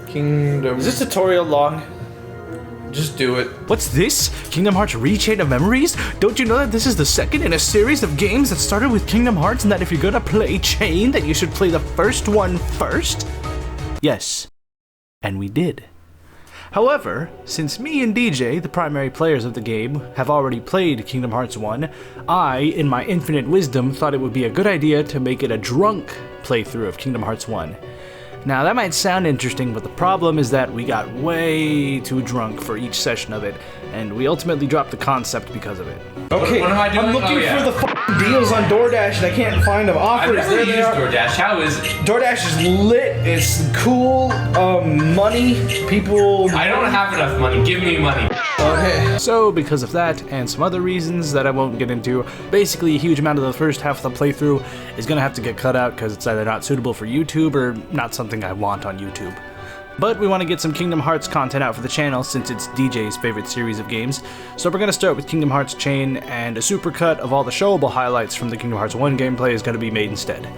Kingdom. Is this tutorial long? Just do it. What's this? Kingdom Hearts Rechain of Memories? Don't you know that this is the second in a series of games that started with Kingdom Hearts, and that if you're gonna play Chain, that you should play the first one first? Yes. And we did. However, since me and DJ, the primary players of the game, have already played Kingdom Hearts 1, I, in my infinite wisdom, thought it would be a good idea to make it a drunk playthrough of Kingdom Hearts 1. Now, that might sound interesting, but the problem is that we got way too drunk for each session of it, and we ultimately dropped the concept because of it. Okay, What am I doing? I'm looking Oh, yeah. for the f***ing deals on DoorDash and I can't find them. Offers. I've never There used they are. DoorDash. How is it? DoorDash is lit. It's cool. Money. People. I don't have enough money. Give me money. Okay. So, because of that, and some other reasons that I won't get into, basically a huge amount of the first half of the playthrough is gonna have to get cut out because it's either not suitable for YouTube or not something I want on YouTube. But we want to get some Kingdom Hearts content out for the channel since it's DJ's favorite series of games, so we're going to start with Kingdom Hearts Chain, and a supercut of all the showable highlights from the Kingdom Hearts 1 gameplay is going to be made instead.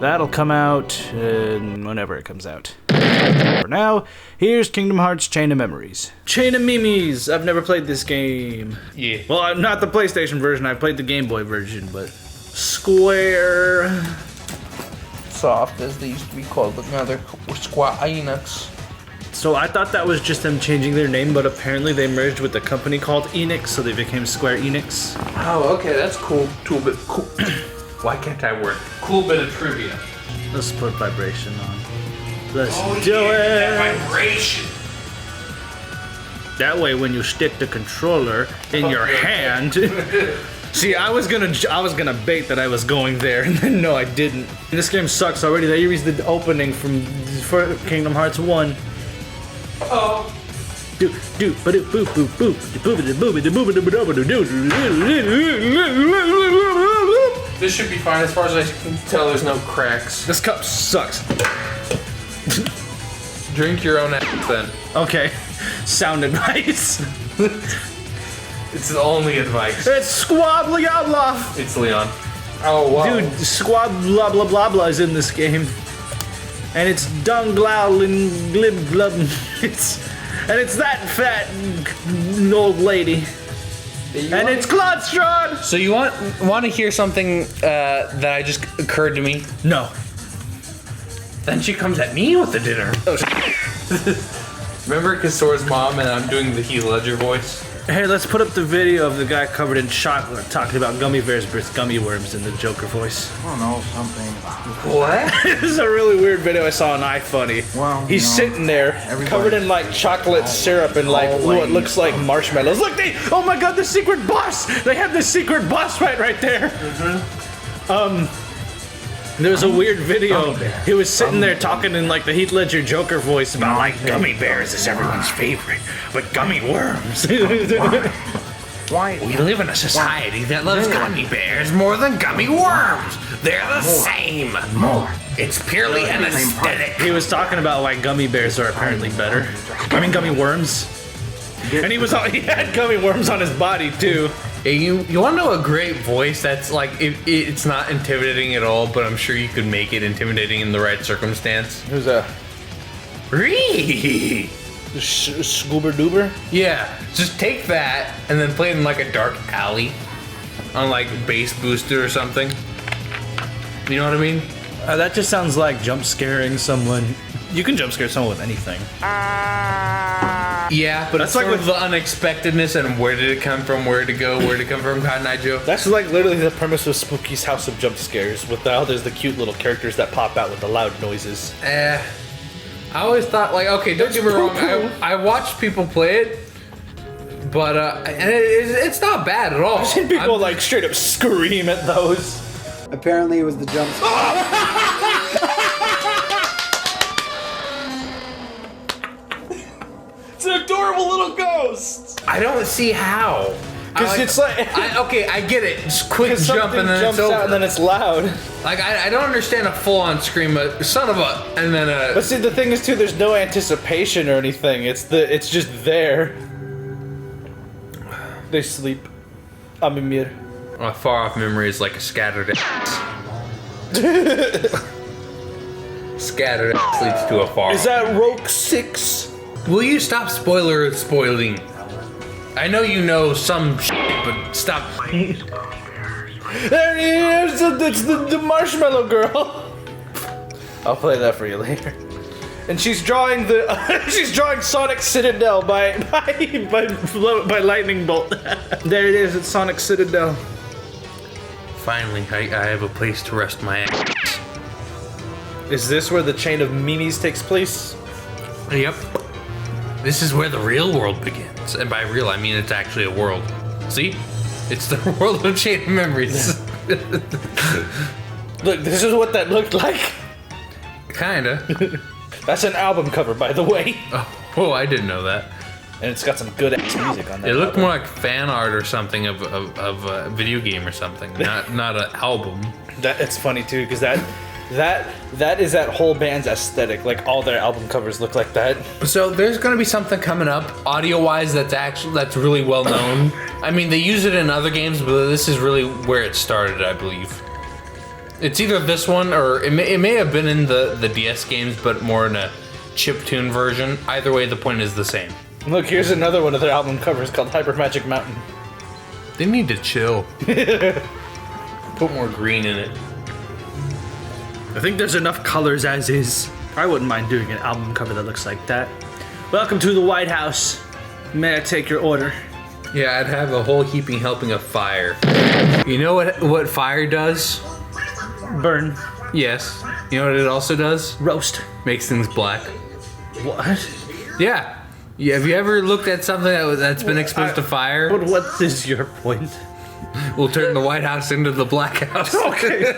That'll come out whenever it comes out. For now, here's Kingdom Hearts Chain of Memories. Chain of Memes! I've never played this game. Yeah. Well, not the PlayStation version, I played the Game Boy version, but... Square... Soft, as they used to be called, but now they're Square Enix. So I thought that was just them changing their name, but apparently they merged with a company called Enix, so they became Square Enix. Oh, okay, that's cool. Cool bit. Cool. Why can't I work? Cool bit of trivia. Let's put vibration on. Let's Oh, do yeah, it! that vibration. That way, when you stick the controller in your hand. See, I was gonna bait that I was going there, and then no, I didn't. This game sucks already. They used the opening for Kingdom Hearts 1. Oh. This should be fine as far as I can tell. There's no cracks. This cup sucks. Drink your own ass then. Okay, sound advice. It's the only advice. It's squabbly outlaw. It's Leon. Oh wow. Dude, squab blah blah blah blah is in this game. And it's dung glowl and glib glub. And it's that fat old lady. And it's Claudstron! So you want to hear something that I just occurred to me? No. Then she comes at me with the dinner. Remember Kasor's mom and I'm doing the Heath Ledger voice? Hey, let's put up the video of the guy covered in chocolate talking about gummy bears versus gummy worms in the Joker voice. I don't know, something. What? This is a really weird video I saw on iFunny. Well, He's you know, sitting there, covered in like chocolate syrup and like what looks like marshmallows. Look, oh my god, the secret boss! They have the secret boss fight right there! There was a weird video. He was sitting there talking in like the Heath Ledger Joker voice about like gummy bears is everyone's favorite, but gummy worms. Why? We live in a society that loves gummy bears more than gummy worms. They're the same. More. It's purely an aesthetic. He was talking about like gummy bears are apparently better. I mean gummy worms. And he had gummy worms on his body too. You want to know a great voice that's like it's not intimidating at all, but I'm sure you could make it intimidating in the right circumstance. Who's that? Ree. Scoober Doober? Yeah, just take that and then play it in like a dark alley on like bass booster or something. You know what I mean? That just sounds like jump scaring someone. You can jump scare someone with anything. Yeah, but That's it's like sort with- of the unexpectedness and where did it come from, where did it go, where did it come from, Cotton Eye Joe? That's like literally the premise of Spooky's House of Jump Scares. With how there's the cute little characters that pop out with the loud noises. I always thought like, okay, don't get me wrong, I watched people play it, but and it's not bad at all. I've seen people like straight up scream at those. Apparently it was the jump. It's an adorable little ghost. I don't see how. Because it's like okay, I get it. Just quick jump and then jumps it's over. out and then it's loud. Like I don't understand a full-on scream, but son of a, and then But see, the thing is too, there's no anticipation or anything. It's just there. They sleep. Amimir. a far-off memory is like a scattered ass. Scattered ass leads to a farm. Is that Rogue 6? Will you stop spoiling? I know you know some shit, but stop. There he is! It's the marshmallow girl. I'll play that for you later. And she's drawing she's drawing Sonic Citadel by lightning bolt. There it is. It's Sonic Citadel. Finally, I have a place to rest my ass. Is this where the chain of memes takes place? Yep. This is where the real world begins. And by real, I mean it's actually a world. See? It's the world of chain of memories. Look, this is what that looked like. Kinda. That's an album cover, by the way. Oh, I didn't know that. And it's got some good ass music on that. It looked more like fan art or something of a video game or something, not an album. It's funny too, because that is that whole band's aesthetic. Like all their album covers look like that. So there's gonna be something coming up, audio-wise, that's really well known. I mean, they use it in other games, but this is really where it started, I believe. It's either this one or it may have been in the DS games, but more in a chiptune version. Either way, the point is the same. Look, here's another one of their album covers called Hyper Magic Mountain. They need to chill. Put more green in it. I think there's enough colors as is. I wouldn't mind doing an album cover that looks like that. Welcome to the White House. May I take your order? Yeah, I'd have a whole heaping helping of fire. You know what fire does? Burn. Yes. You know what it also does? Roast. Makes things black. What? Yeah. Have you ever looked at something that's been exposed to fire? But what is your point? We'll turn the White House into the Black House. Okay.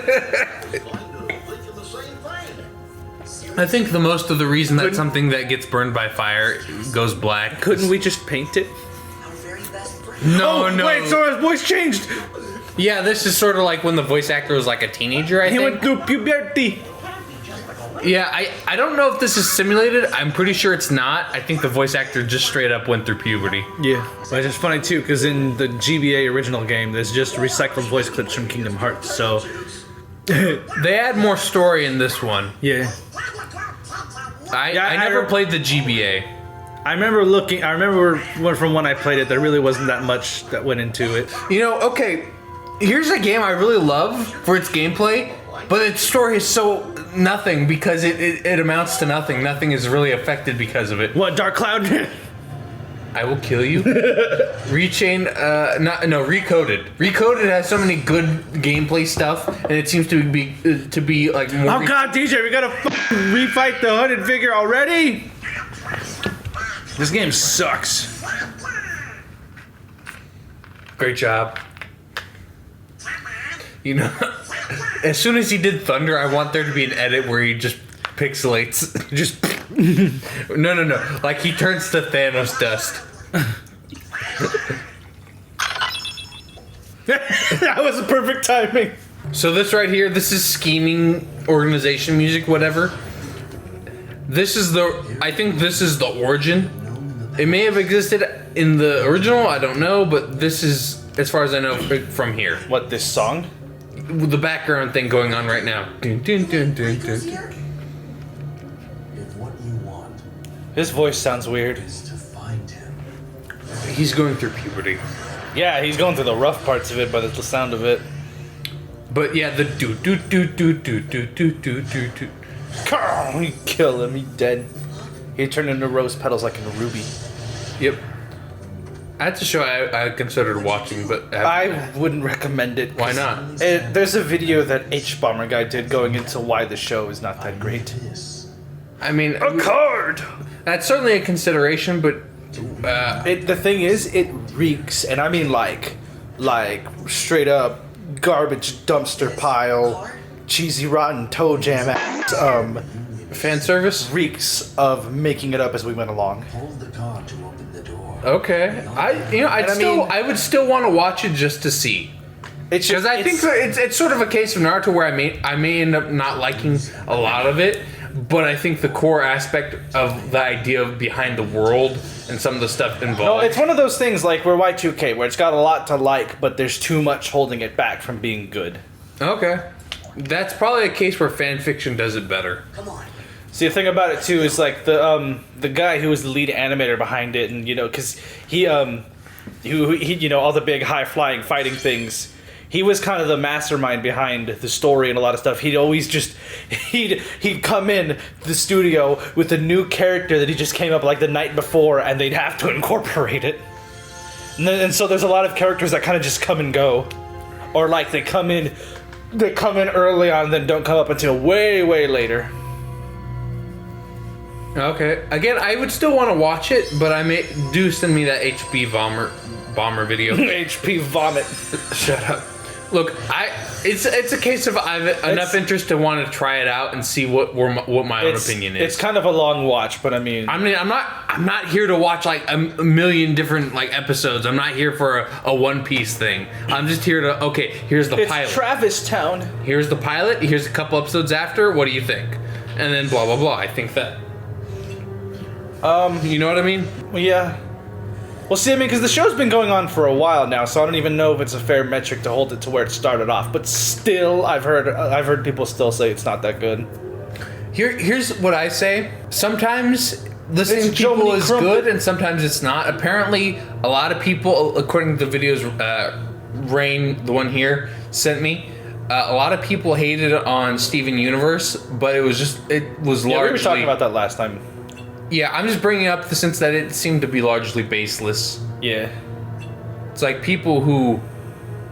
I think the most of the reason that something that gets burned by fire goes black. Couldn't we just paint it? No. Wait, so his voice changed! Yeah, this is sort of like when the voice actor was like a teenager, I He think. went through puberty! Yeah, I don't know if this is simulated. I'm pretty sure it's not. I think the voice actor just straight up went through puberty. Yeah. But it's just funny too, because in the GBA original game, there's just recycled voice clips from Kingdom Hearts, so... They add more story in this one. Yeah. I never played the GBA. I remember from when I played it, there really wasn't that much that went into it. You know, okay, here's a game I really love for its gameplay, but its story is so nothing because it amounts to nothing. Nothing is really affected because of it. What, Dark Cloud? I will kill you. Rechain, Recoded. Recoded has so many good gameplay stuff, and it seems to be like more. Oh god, DJ, we gotta refight the hooded figure already? This game sucks. Great job. You know, as soon as he did Thunder, I want there to be an edit where he just pixelates. Just no. Like he turns to Thanos dust. That was perfect timing. So this right here, this is scheming organization music, whatever. I think this is the origin. It may have existed in the original, I don't know, but this is, as far as I know, from here. What, this song? The background thing going on right now. Dun, dun, dun, dun, dun. If what you want His voice sounds weird. is to find him, He's going through puberty. Yeah, he's going through the rough parts of it, but it's the sound of it. But yeah, the do do do do do do do do do do. Carl, you kill him, he's dead. He turned into rose petals like in a ruby. Yep. That's a show I considered watching, but I wouldn't recommend it. Why not? There's a video that H-Bomber guy did going into why the show is not that great. this I mean, A card! that's certainly a consideration, but The thing is, it reeks, and I mean like straight up garbage dumpster pile, cheesy rotten toe jam ass, fan service. reeks of making it up as we went along. hold the card to open the door. Okay, I would still want to watch it just to see. It's Because I think it's sort of a case of Naruto where I may end up not liking a lot of it, but I think the core aspect of the idea behind the world and some of the stuff involved. No, it's one of those things like we're Y2K, where it's got a lot to like, but there's too much holding it back from being good. Okay. That's probably a case where fan fiction does it better. Come on. See, the thing about it too is like the guy who was the lead animator behind it, and because he all the big high flying fighting things. He was kind of the mastermind behind the story and a lot of stuff. He'd always just he'd come in the studio with a new character that he just came up like the night before, and they'd have to incorporate it. And so there's a lot of characters that kind of just come and go, or like they come in early on, and then don't come up until way later. Okay. Again, I would still want to watch it, but do send me that HP bomber video. HP vomit. Shut up. Look, it's a case of I have enough interest to want to try it out and see what my own opinion is. It's kind of a long watch, but I mean, I'm not here to watch like a million different like episodes. I'm not here for a One Piece thing. I'm just here to here's the pilot. It's Travis Town. Here's the pilot. Here's a couple episodes after. What do you think? And then blah blah blah. I think that. You know what I mean? Well, yeah. Well, see, I mean, because the show's been going on for a while now, so I don't even know if it's a fair metric to hold it to where it started off. But still, I've heard people still say it's not that good. Here's what I say. Sometimes listening to people is good, and sometimes it's not. Apparently, a lot of people, according to the videos Rain, the one here, sent me, a lot of people hated on Steven Universe, but it was largely... Yeah, we were talking about that last time. Yeah, I'm just bringing up the sense that it seemed to be largely baseless. Yeah. It's like people who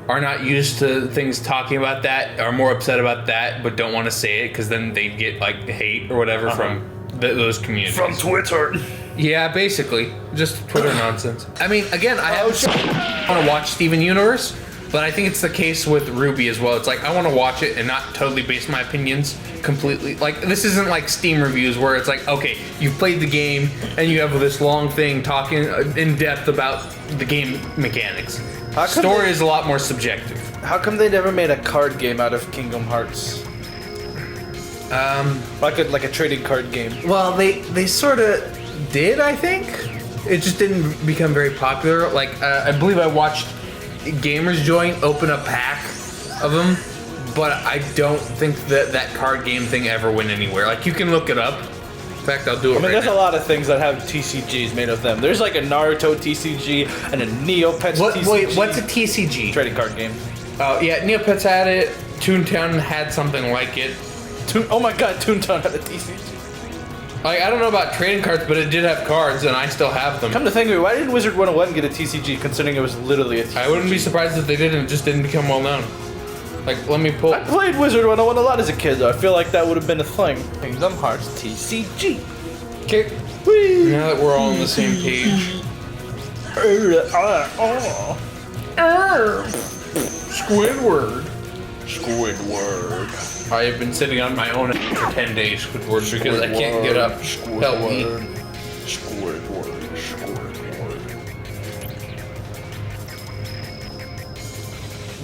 are not used to things talking about that are more upset about that, but don't want to say it because then they get like hate or whatever from those communities. From Twitter. Yeah, basically. Just Twitter nonsense. I mean, again, I want to watch Steven Universe, but I think it's the case with Ruby as well. It's like, I want to watch it and not totally base my opinions completely. Like, this isn't like Steam reviews where it's like, okay, you've played the game and you have this long thing talking in depth about the game mechanics. Story is a lot more subjective. How come they never made a card game out of Kingdom Hearts? Like a trading card game. Well, they sort of did, I think. It just didn't become very popular. Like, I believe I watched Gamers Joint open a pack of them, but I don't think that card game thing ever went anywhere. Like, you can look it up. In fact, I'll do it. I mean, right there's now. a lot of things that have TCGs made of them. There's like a Naruto TCG and a Neopets TCG. Wait, what's a TCG? Trading card game. Oh yeah, Neopets had it. Toontown had something like it. Oh my god, Toontown had a TCG. Like, I don't know about trading cards, but it did have cards, and I still have them. Come to think of it, why didn't Wizard 101 get a TCG, considering it was literally a TCG? I wouldn't be surprised if they did, and it just didn't become well known. Like, let me pull. I played Wizard 101 a lot as a kid, though. I feel like that would have been a thing. Kingdom Hearts TCG. Okay. Now that we're all on the same page. Squidward. I have been sitting on my own for 10 days, Squidward, because I can't get up. Help me.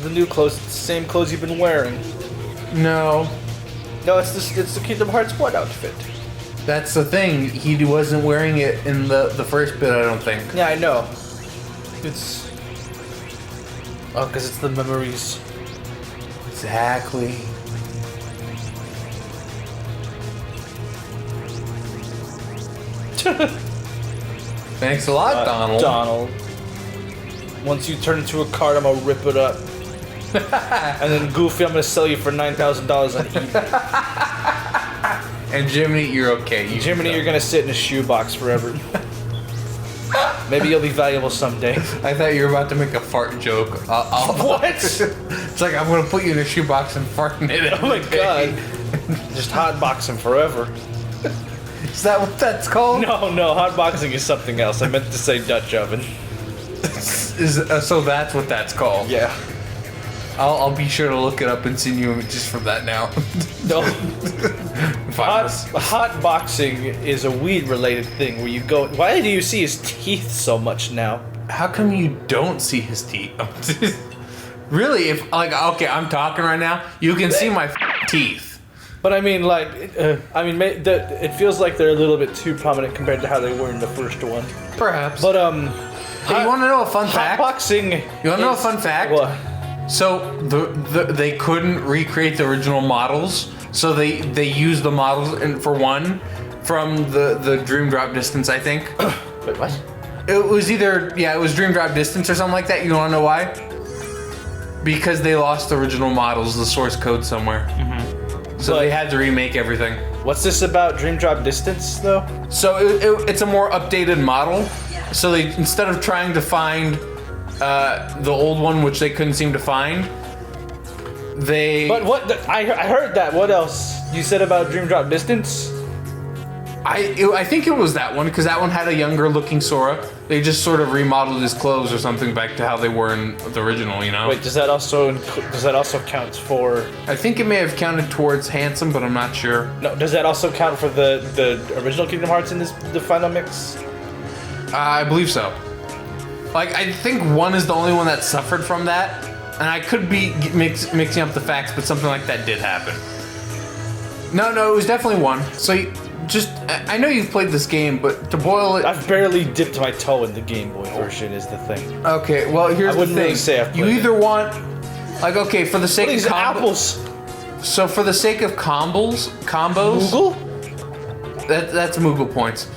The new clothes, the same clothes you've been wearing. No. No, it's the Kingdom Hearts 1 outfit. That's the thing. He wasn't wearing it in the first bit, I don't think. Yeah, I know. It's... Oh, because it's the memories. Exactly. Thanks a lot, Donald. Donald. Once you turn into a card, I'm gonna rip it up. And then Goofy, I'm gonna sell you for $9,000 on eBay. And Jiminy, you're okay. Jiminy, you're gonna sit in a shoebox forever. Maybe you'll be valuable someday. I thought you were about to make a fart joke. What? It's like, I'm gonna put you in a shoebox and fart in it. Oh my god. Just hotbox him forever. Is that what that's called? No, hotboxing is something else. I meant to say Dutch oven. So that's what that's called. Yeah. I'll be sure to look it up and send you just from that now. No. Hotboxing is a weed-related thing where you go... Why do you see his teeth so much now? How come you don't see his teeth? Really? If okay, I'm talking right now. You can see my teeth. But I mean, like, it feels like they're a little bit too prominent compared to how they were in the first one. Perhaps. But hey, you want to know a fun fact? Hotboxing. You want to know a fun fact? What? So they couldn't recreate the original models, So they use the models for one from the Dream Drop Distance, I think. Wait, what? It was it was Dream Drop Distance or something like that. You want to know why? Because they lost the original models, the source code somewhere. So they had to remake everything. What's this about Dream Drop Distance, though? So it's a more updated model. So they, instead of trying to find the old one, which they couldn't seem to find, they... But what? I heard that. What else? You said about Dream Drop Distance? I think it was that one, because that one had a younger looking Sora. They just sort of remodeled his clothes or something back to how they were in the original, you know? Wait, does that also count for? I think it may have counted towards handsome, but I'm not sure. No, does that also count for the original Kingdom Hearts in the final mix? I believe so. Like, I think one is the only one that suffered from that, and I could be mixing up the facts, but something like that did happen. No, it was definitely one. So, I know you've played this game, but to boil it... I've barely dipped my toe in the Game Boy version is the thing. Okay, well, here's the thing. Really say I've you played either want... Like, okay, for the sake These of apples. So for the sake of combos... Moogle? That's Moogle points.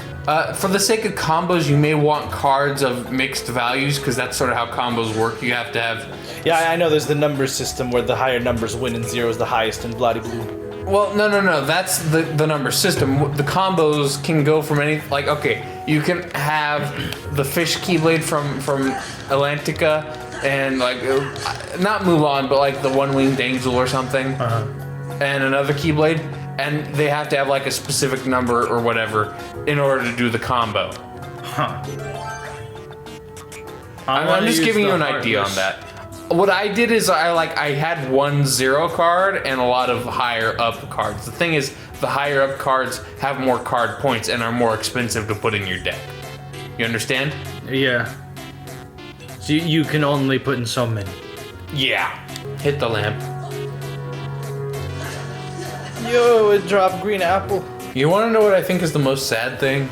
For the sake of combos, you may want cards of mixed values, because that's sort of how combos work. You have to have... Yeah, I know there's the number system where the higher numbers win and 0 is the highest and bloody blue. Well, no. That's the number system. The combos can go from any... Like, okay, you can have the fish Keyblade from Atlantica and, like, not Mulan, but, like, the one-winged angel or something. And another Keyblade. And they have to have, like, a specific number or whatever in order to do the combo. I'm just giving you an idea on that. What I did is I had one 0 card and a lot of higher up cards. The thing is, the higher up cards have more card points and are more expensive to put in your deck. You understand? Yeah. So you can only put in so many. Yeah. Hit the lamp. Yo, it dropped green apple. You want to know what I think is the most sad thing?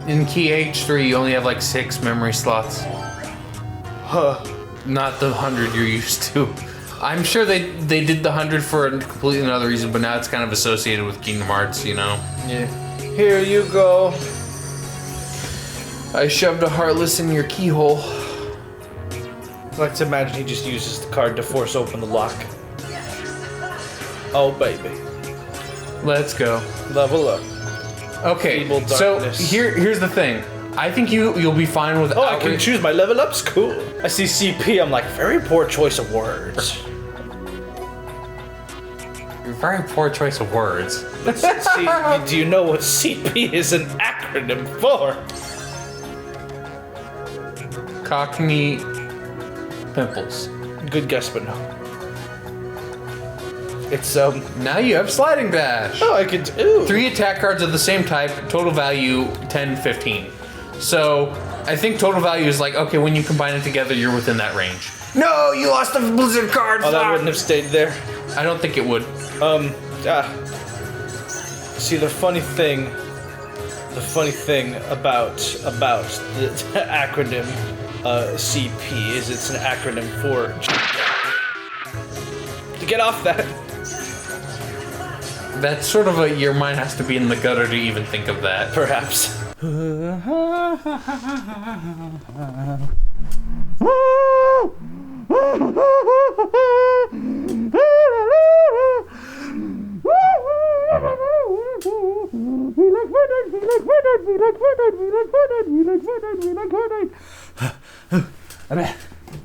In Key H3, you only have like 6 memory slots. Not the 100 you're used to. I'm sure they did the 100 for a completely another reason, but now it's kind of associated with Kingdom Hearts, you know? Yeah. Here you go. I shoved a Heartless in your keyhole. I like to imagine he just uses the card to force open the lock. Oh, baby. Let's go. Level up. Okay, Feeble so darkness. here's the thing. I think you'll be fine with... Oh, I can choose my level ups? Cool. I see CP, I'm like, very poor choice of words. Very poor choice of words. See, do you know what CP is an acronym for? Cockney pimples. Good guess, but no. It's, Now you have Sliding Dash. oh, I could, ooh. 3 attack cards of the same type, total value 10, 15. So, I think total value is like, okay, when you combine it together, you're within that range. No, you lost the Blizzard card! Oh, that wouldn't have stayed there. I don't think it would. See, the funny thing about the acronym CP is it's an acronym for... To get off that. That's sort of your mind has to be in the gutter to even think of that. Perhaps.